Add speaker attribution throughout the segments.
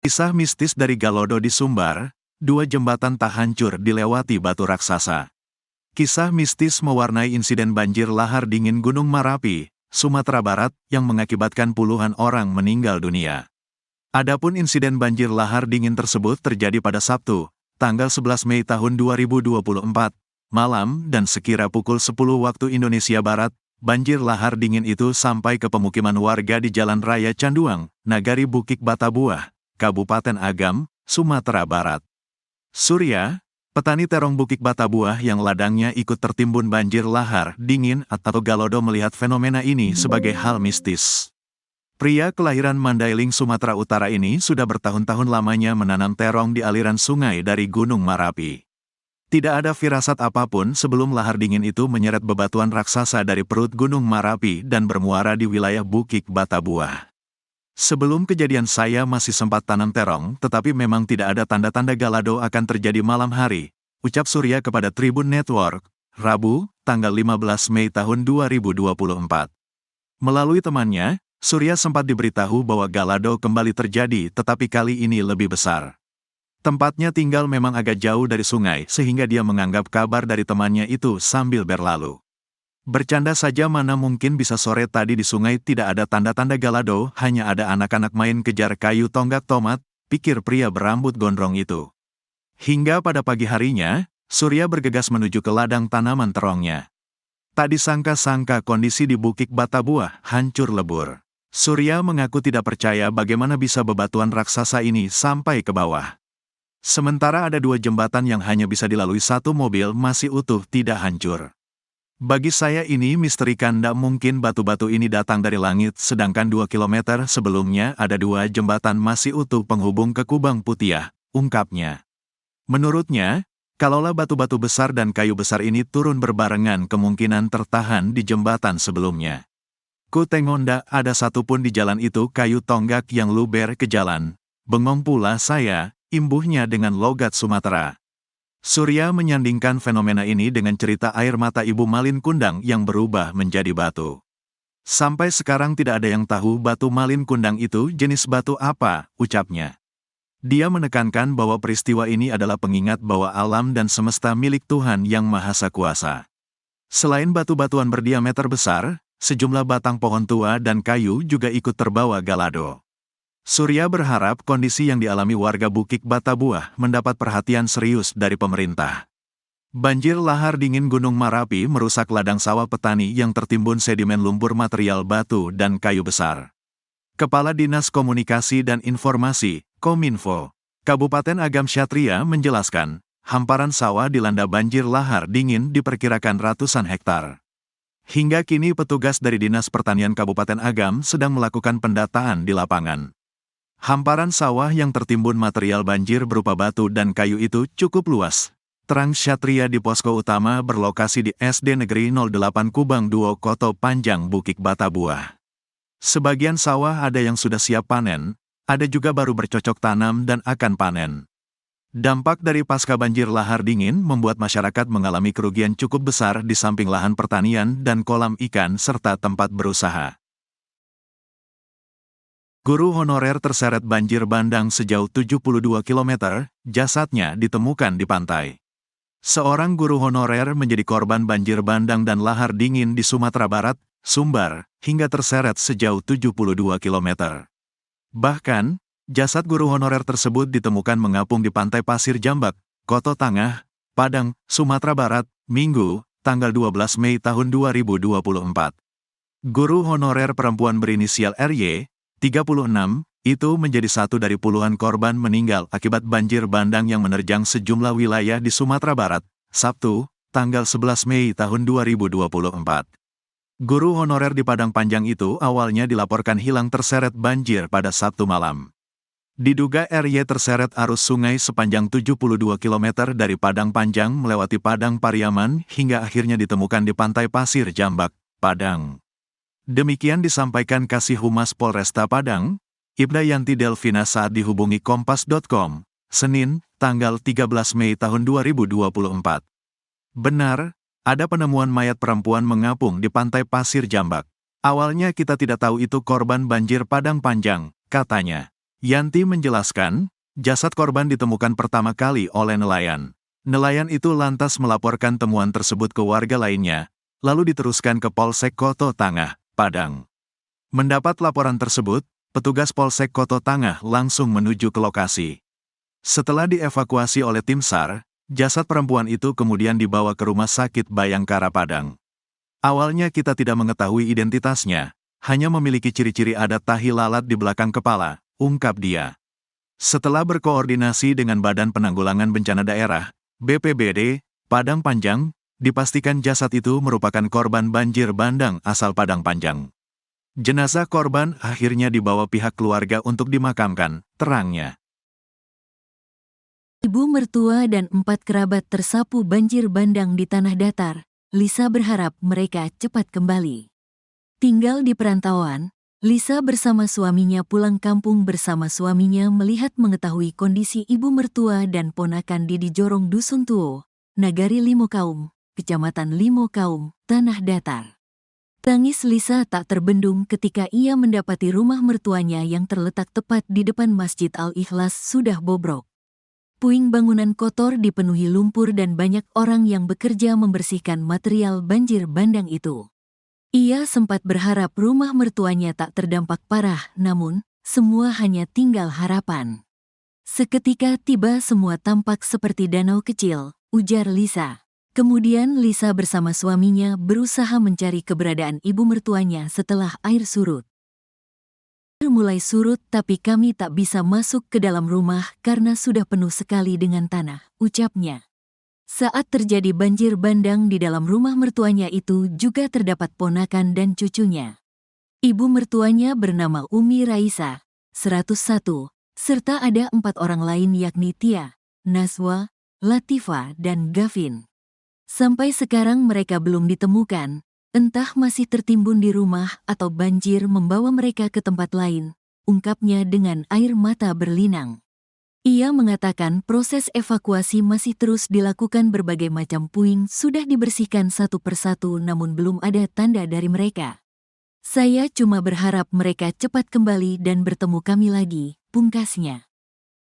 Speaker 1: Kisah mistis dari Galodo di Sumbar, dua jembatan tak hancur dilewati batu raksasa. Kisah mistis mewarnai insiden banjir lahar dingin Gunung Marapi, Sumatera Barat, yang mengakibatkan puluhan orang meninggal dunia. Adapun insiden banjir lahar dingin tersebut terjadi pada Sabtu, tanggal 11 Mei tahun 2024, malam dan sekira pukul 10 waktu Indonesia Barat. Banjir lahar dingin itu sampai ke pemukiman warga di Jalan Raya Canduang, Nagari Bukit Batabuah, Kabupaten Agam, Sumatera Barat. Surya, petani terong Bukit Batabuah yang ladangnya ikut tertimbun banjir lahar dingin atau Galodo, melihat fenomena ini sebagai hal mistis. Pria kelahiran Mandailing, Sumatera Utara ini sudah bertahun-tahun lamanya menanam terong di aliran sungai dari Gunung Marapi. Tidak ada firasat apapun sebelum lahar dingin itu menyeret bebatuan raksasa dari perut Gunung Marapi dan bermuara di wilayah Bukit Batabuah. Sebelum kejadian saya masih sempat tanam terong, tetapi memang tidak ada tanda-tanda Galodo akan terjadi malam hari, ucap Surya kepada Tribun Network, Rabu, tanggal 15 Mei tahun 2024. Melalui temannya, Surya sempat diberitahu bahwa Galodo kembali terjadi, tetapi kali ini lebih besar. Tempatnya tinggal memang agak jauh dari sungai, sehingga dia menganggap kabar dari temannya itu sambil berlalu. Bercanda saja, mana mungkin bisa sore tadi di sungai tidak ada tanda-tanda Galodo, hanya ada anak-anak main kejar kayu tonggak tomat, pikir pria berambut gondrong itu. Hingga pada pagi harinya, Surya bergegas menuju ke ladang tanaman terongnya. Tak disangka-sangka kondisi di Bukit Batabuah hancur lebur. Surya mengaku tidak percaya bagaimana bisa bebatuan raksasa ini sampai ke bawah. Sementara ada dua jembatan yang hanya bisa dilalui satu mobil masih utuh tidak hancur. Bagi saya ini misteri, tidak mungkin batu-batu ini datang dari langit, sedangkan 2 km sebelumnya ada dua jembatan masih utuh penghubung ke Kubang Putiah, ungkapnya. Menurutnya, kalaulah batu-batu besar dan kayu besar ini turun berbarengan, kemungkinan tertahan di jembatan sebelumnya. Ku tengok ndak ada satupun di jalan itu kayu tonggak yang luber ke jalan. Bengong pula saya, imbuhnya dengan logat Sumatera. Surya menyandingkan fenomena ini dengan cerita air mata Ibu Malin Kundang yang berubah menjadi batu. Sampai sekarang tidak ada yang tahu batu Malin Kundang itu jenis batu apa, ucapnya. Dia menekankan bahwa peristiwa ini adalah pengingat bahwa alam dan semesta milik Tuhan Yang Maha Kuasa. Selain batu-batuan berdiameter besar, sejumlah batang pohon tua dan kayu juga ikut terbawa Galodo. Surya berharap kondisi yang dialami warga Bukit Batabuah mendapat perhatian serius dari pemerintah. Banjir lahar dingin Gunung Marapi merusak ladang sawah petani yang tertimbun sedimen lumpur material batu dan kayu besar. Kepala Dinas Komunikasi dan Informasi, Kominfo, Kabupaten Agam Ksatria menjelaskan, hamparan sawah dilanda banjir lahar dingin diperkirakan ratusan hektar. Hingga kini petugas dari Dinas Pertanian Kabupaten Agam sedang melakukan pendataan di lapangan. Hamparan sawah yang tertimbun material banjir berupa batu dan kayu itu cukup luas. Terang Ksatria di posko utama berlokasi di SD Negeri 08 Kubang 2 Koto Panjang Bukit Batabuah. Sebagian sawah ada yang sudah siap panen, ada juga baru bercocok tanam dan akan panen. Dampak dari pasca banjir lahar dingin membuat masyarakat mengalami kerugian cukup besar di samping lahan pertanian dan kolam ikan serta tempat berusaha. Guru honorer terseret banjir bandang sejauh 72 km, jasadnya ditemukan di pantai. Seorang guru honorer menjadi korban banjir bandang dan lahar dingin di Sumatera Barat, Sumbar, hingga terseret sejauh 72 km. Bahkan, jasad guru honorer tersebut ditemukan mengapung di pantai Pasir Jambak, Koto Tangah, Padang, Sumatera Barat, Minggu, tanggal 12 Mei tahun 2024. Guru honorer perempuan berinisial RY, 36, itu menjadi satu dari puluhan korban meninggal akibat banjir bandang yang menerjang sejumlah wilayah di Sumatera Barat, Sabtu, tanggal 11 Mei tahun 2024. Guru honorer di Padang Panjang itu awalnya dilaporkan hilang terseret banjir pada Sabtu malam. Diduga RY terseret arus sungai sepanjang 72 km dari Padang Panjang melewati Padang Pariaman hingga akhirnya ditemukan di pantai Pasir Jambak, Padang. Demikian disampaikan Kasih Humas Polresta Padang, Ibda Yanti Delvina saat dihubungi Kompas.com, Senin, tanggal 13 Mei tahun 2024. Benar, ada penemuan mayat perempuan mengapung di pantai Pasir Jambak. Awalnya kita tidak tahu itu korban banjir Padang Panjang, katanya. Yanti menjelaskan, jasad korban ditemukan pertama kali oleh nelayan. Nelayan itu lantas melaporkan temuan tersebut ke warga lainnya, lalu diteruskan ke Polsek Koto Tangah, Padang. Mendapat laporan tersebut, petugas Polsek Koto Tangah langsung menuju ke lokasi. Setelah dievakuasi oleh tim SAR, jasad perempuan itu kemudian dibawa ke Rumah Sakit Bayangkara Padang. Awalnya kita tidak mengetahui identitasnya, hanya memiliki ciri-ciri adat tahi lalat di belakang kepala, ungkap dia. Setelah berkoordinasi dengan Badan Penanggulangan Bencana Daerah, BPBD, Padang Panjang, dipastikan jasad itu merupakan korban banjir bandang asal Padang Panjang. Jenazah korban akhirnya dibawa pihak keluarga untuk dimakamkan, terangnya.
Speaker 2: Ibu mertua dan 4 kerabat tersapu banjir bandang di tanah datar. Lisa berharap mereka cepat kembali. Tinggal di perantauan, Lisa bersama suaminya pulang kampung bersama suaminya melihat mengetahui kondisi ibu mertua dan ponakan di Jorong Dusun Tuo, Nagari Limokaum, Kecamatan Limokaum, Tanah Datar. Tangis Lisa tak terbendung ketika ia mendapati rumah mertuanya yang terletak tepat di depan Masjid Al-Ikhlas sudah bobrok. Puing bangunan kotor dipenuhi lumpur dan banyak orang yang bekerja membersihkan material banjir bandang itu. Ia sempat berharap rumah mertuanya tak terdampak parah, namun semua hanya tinggal harapan. Seketika tiba semua tampak seperti danau kecil, ujar Lisa. Kemudian Lisa bersama suaminya berusaha mencari keberadaan ibu mertuanya setelah air surut. Mulai surut tapi kami tak bisa masuk ke dalam rumah karena sudah penuh sekali dengan tanah, ucapnya. Saat terjadi banjir bandang di dalam rumah mertuanya itu juga terdapat ponakan dan cucunya. Ibu mertuanya bernama Umi Raisa, 101, serta ada 4 orang lain yakni Tia, Naswa, Latifa, dan Gavin. Sampai sekarang mereka belum ditemukan, entah masih tertimbun di rumah atau banjir membawa mereka ke tempat lain, ungkapnya dengan air mata berlinang. Ia mengatakan proses evakuasi masih terus dilakukan, berbagai macam puing sudah dibersihkan satu persatu namun belum ada tanda dari mereka. Saya cuma berharap mereka cepat kembali dan bertemu kami lagi, pungkasnya.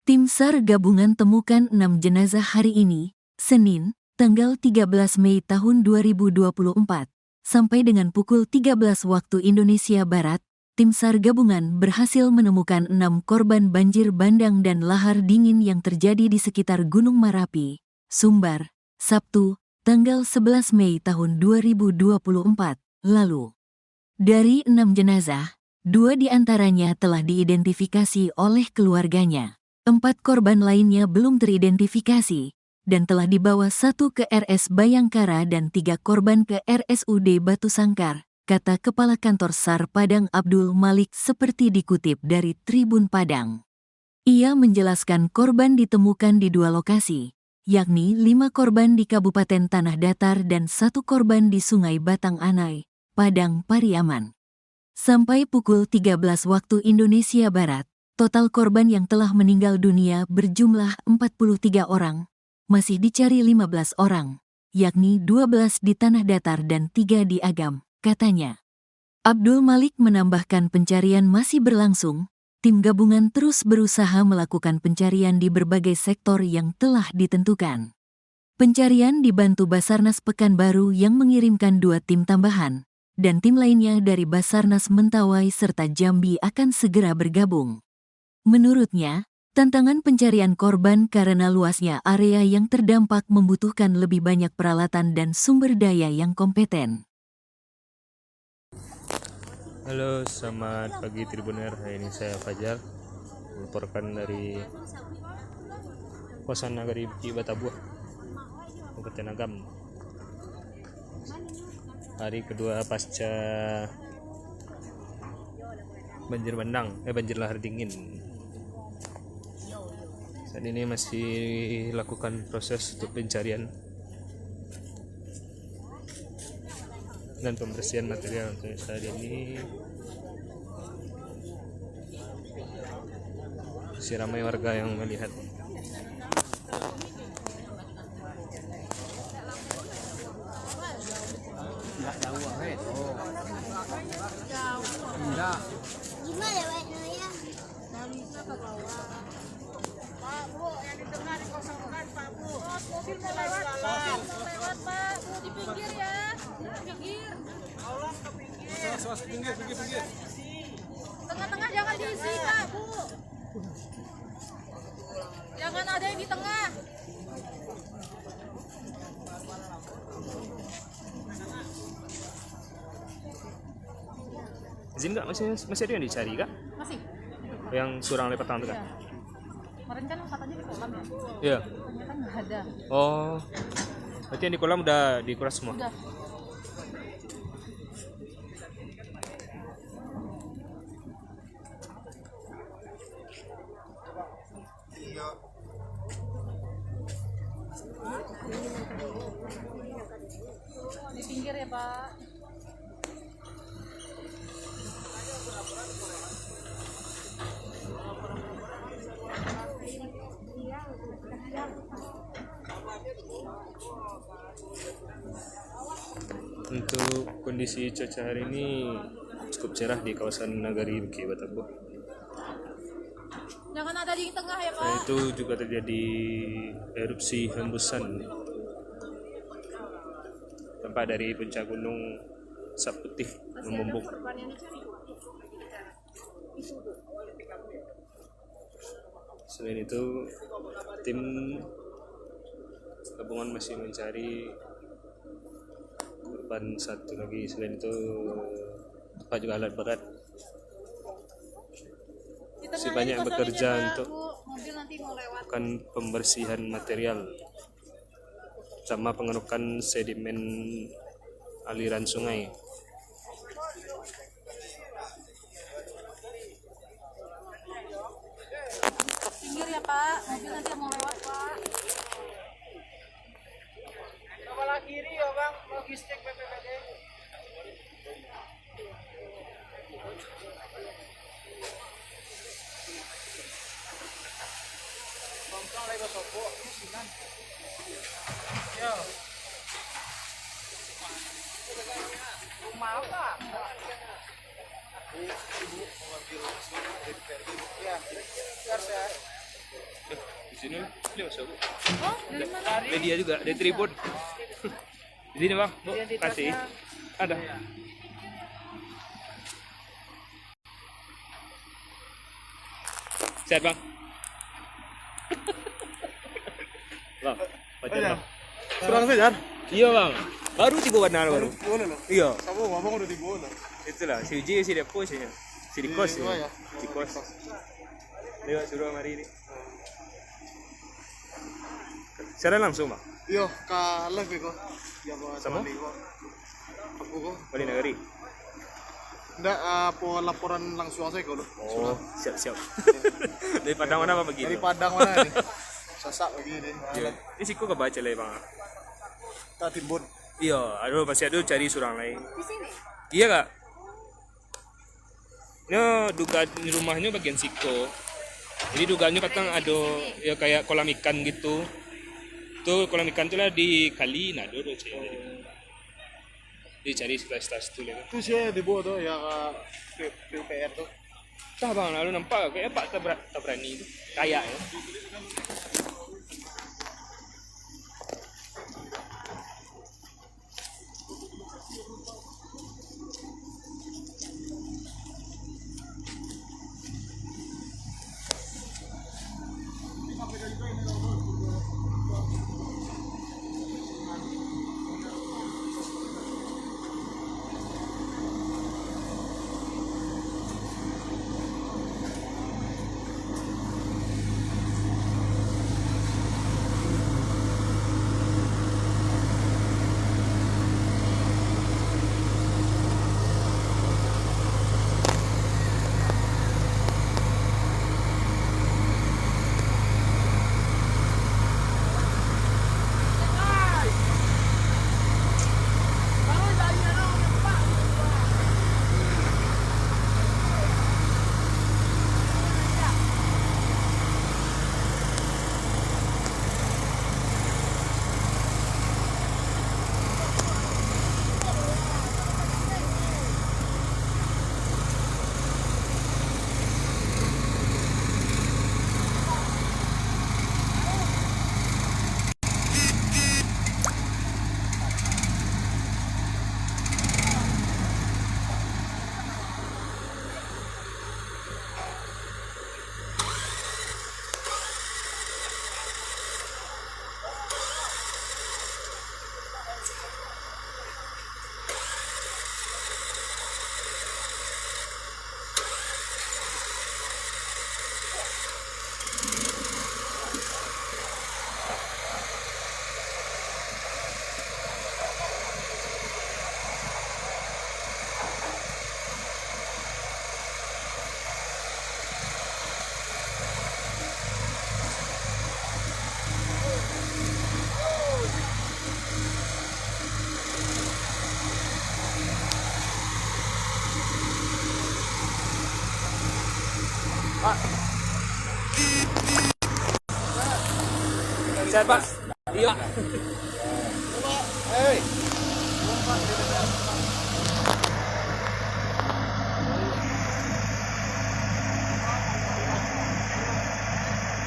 Speaker 2: Tim SAR gabungan temukan 6 jenazah hari ini, Senin, tanggal 13 Mei tahun 2024, sampai dengan pukul 13 waktu Indonesia Barat. Tim SAR gabungan berhasil menemukan 6 korban banjir bandang dan lahar dingin yang terjadi di sekitar Gunung Marapi, Sumbar, Sabtu, tanggal 11 Mei tahun 2024, lalu. Dari 6 jenazah, 2 diantaranya telah diidentifikasi oleh keluarganya. 4 korban lainnya belum teridentifikasi, dan telah dibawa 1 ke RS Bayangkara dan 3 korban ke RSUD Batu Sangkar, kata Kepala Kantor SAR Padang Abdul Malik seperti dikutip dari Tribun Padang. Ia menjelaskan korban ditemukan di 2 lokasi, yakni 5 korban di Kabupaten Tanah Datar dan 1 korban di Sungai Batang Anai, Padang Pariaman. Sampai pukul 13 waktu Indonesia Barat, total korban yang telah meninggal dunia berjumlah 43 orang, masih dicari 15 orang, yakni 12 di Tanah Datar dan 3 di Agam, katanya. Abdul Malik menambahkan pencarian masih berlangsung, tim gabungan terus berusaha melakukan pencarian di berbagai sektor yang telah ditentukan. Pencarian dibantu Basarnas Pekanbaru yang mengirimkan 2 tim tambahan, dan tim lainnya dari Basarnas Mentawai serta Jambi akan segera bergabung. Menurutnya, tantangan pencarian korban karena luasnya area yang terdampak membutuhkan lebih banyak peralatan dan sumber daya yang kompeten.
Speaker 3: Halo, selamat pagi Tribuner. Hari ini saya Fajar melaporkan dari Kosan Nagari Batabuah, Kabupaten Agam. Hari kedua pasca banjir bandang, banjir lahar dingin. Saat ini masih lakukan proses untuk pencarian dan pembersihan material. Untuk saat ini masih ramai warga yang melihat.
Speaker 4: Gimana ya? ke bawah. Pak, Bu, yang di tengah dikosongkan, Pak, Bu. Mobil mau lewat, Pak. Mau lewat, Pak. Bu, di pinggir ya. Di pinggir. Tolong ke pinggir. Pinggir. Tengah-tengah jangan diisi, Pak, Bu. Jangan ada yang di tengah.
Speaker 3: Izin nggak? Masih ada yang dicari kak?
Speaker 4: Masih.
Speaker 3: Yang surang lepas tangan itu
Speaker 4: Iya.
Speaker 3: kak?
Speaker 4: Kemarin kan katanya di kolam ya.
Speaker 3: Iya.
Speaker 4: Ternyata nggak ada.
Speaker 3: Oh, berarti yang di kolam udah dikuras semua?
Speaker 4: Udah. Di pinggir ya, Pak.
Speaker 3: Untuk kondisi cuaca hari ini cukup cerah di kawasan Nagari Bukit Batapu.
Speaker 4: Jangan ada di tengah ya,
Speaker 3: Selain
Speaker 4: Pak.
Speaker 3: itu juga terjadi erupsi hembusan tempat dari puncak gunung Sap Putih membumbung. Selain itu, tim gabungan masih mencari korban satu lagi. Selain itu, tempat juga alat berat.
Speaker 4: Di
Speaker 3: Masih
Speaker 4: tengahnya
Speaker 3: banyak
Speaker 4: dikosongin
Speaker 3: bekerja
Speaker 4: ya, Pak.
Speaker 3: untuk
Speaker 4: Bu, mobil nanti mau lewat.
Speaker 3: melakukan pembersihan material sama pengerukan sedimen aliran sungai.
Speaker 4: Pinggir ya, Pak. Mobil nanti mau lewat, Pak. Kepala kiri ya, Bang. Logistik BPBD.
Speaker 3: Di sini dia masuk.
Speaker 4: Oh, dari mana?
Speaker 3: Media juga, dari tribun. Di sini bang, bu, kasih. Ada. Sehat bang. Bang, pacar bang.
Speaker 5: Kurang sejar.
Speaker 3: Iya bang, baru tiba benar baru.
Speaker 5: Boleh loh.
Speaker 3: Iya,
Speaker 5: Kamu ngomong udah di bola.
Speaker 3: itulah. Si Uji, si Depo, si Dikos.
Speaker 5: Di dua ya?
Speaker 3: Dikos. Lewat suruh hari ini. Secara langsung bang,
Speaker 5: Iya, ke live ko. Ya bawa
Speaker 3: Sama?
Speaker 5: sama ko. Aku ko.
Speaker 3: balik negeri.
Speaker 5: Enggak po laporan langsung saya ko.
Speaker 3: Oh, siap-siap. Dari Padang mana apa begitu?
Speaker 5: Dari Padang mana nih? Sasak begini.
Speaker 3: Iya. Ini siku kebaca lah bang.
Speaker 5: Tak timbun.
Speaker 3: Iya, aduh pasti aduh cari surang lain.
Speaker 4: Di sini.
Speaker 3: Iya kak. Ini dugaan rumahnya bagian siko. Jadi dugaannya katang ada ya kayak kolam ikan gitu. Tuh kolam ikan tuh lah di kali, nah do cari. Dicari sekitar situ lah.
Speaker 5: Itu sih di bawah tuh ya ke PPR tuh.
Speaker 3: Tah bang, lalu nampak kayak Pak tak berani itu. Kayak ya. Sehat Pak. Iya.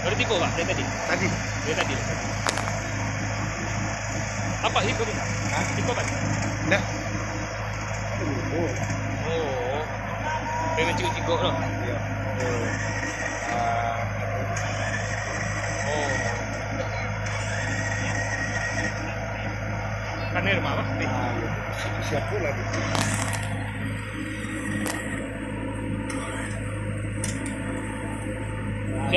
Speaker 3: Baru tiko Pak dari tadi. Dari tadi. Apa hiko nih? Hiko Pak.
Speaker 5: Nah,
Speaker 3: Oh. Pengen cikgu loh.
Speaker 5: iya.
Speaker 3: Oh. Kan rumah apa?
Speaker 5: Siap pula.